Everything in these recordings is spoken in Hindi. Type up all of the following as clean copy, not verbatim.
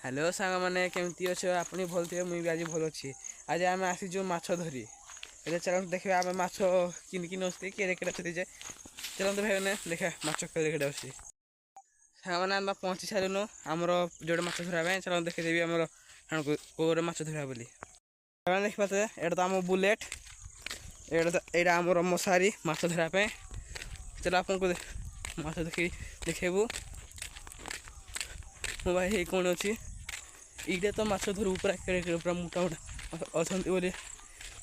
हेलो सांग मैंने केमती अच्छे आपनी भल थे मुझे आज भल अच्छी आज आम आसीचु माछ धरी ए चल देखिए आम माछ किन किन नस्ते किए केटे जाए चलते भाई मैंने देखा माछ केटे अच्छी सांग मैंने आम पहुँची सारूनु आमर जोड़े माछ धरवा चल देखीदेवी आमर कौरे माछ धरवा बोली देखिए एटा तो आम बुलेट एटा आमर मशारी माछ धरवाई चल आपको माछ देखू मो भाई कौन अच्छी ये तो माछ धरू पूरा पूरा मोटा मोटा अच्छा बोली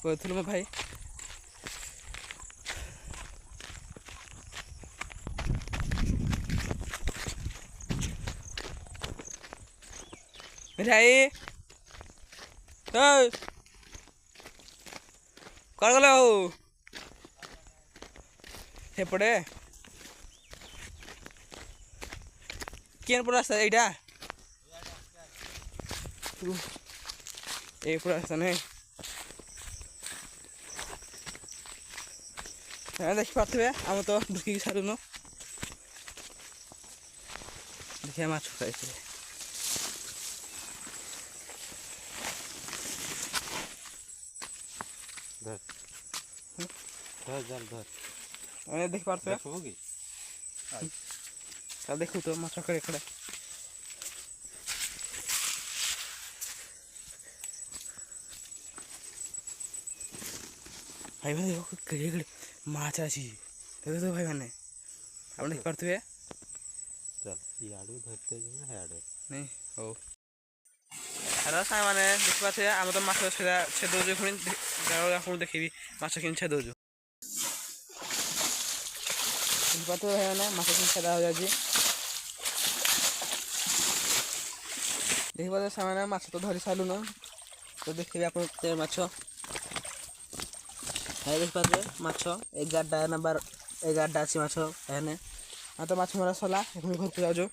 कहूँ मो भाई भाई कौन गल सेपटे केन पूरा रास्ता यहाँ ये पूरा रास्ता नहीं देखिपे आम तो ढुकी सारूनु देखिए माछ खाई देख पारे देखू तो माछ खड़े खड़े भाई भाई देखो कड़े कड़े माछ अच्छी देखो तो भाई मैंने आप देख पारे चल इे धरते नहीं हो हेलो सांग मैंने देख पारे आम तो माछ छेदे पुणी देखी माछ कि छेदे पाते भाई मैंने माछ कि छेदा हो जाए देख पारे सामने माछ तो धरी सारू न तो देखिए आप माछ है देख पारे माछ 11टा ना 11टा अच्छी माछ है तो माछ मरा सरला घर को जाऊँ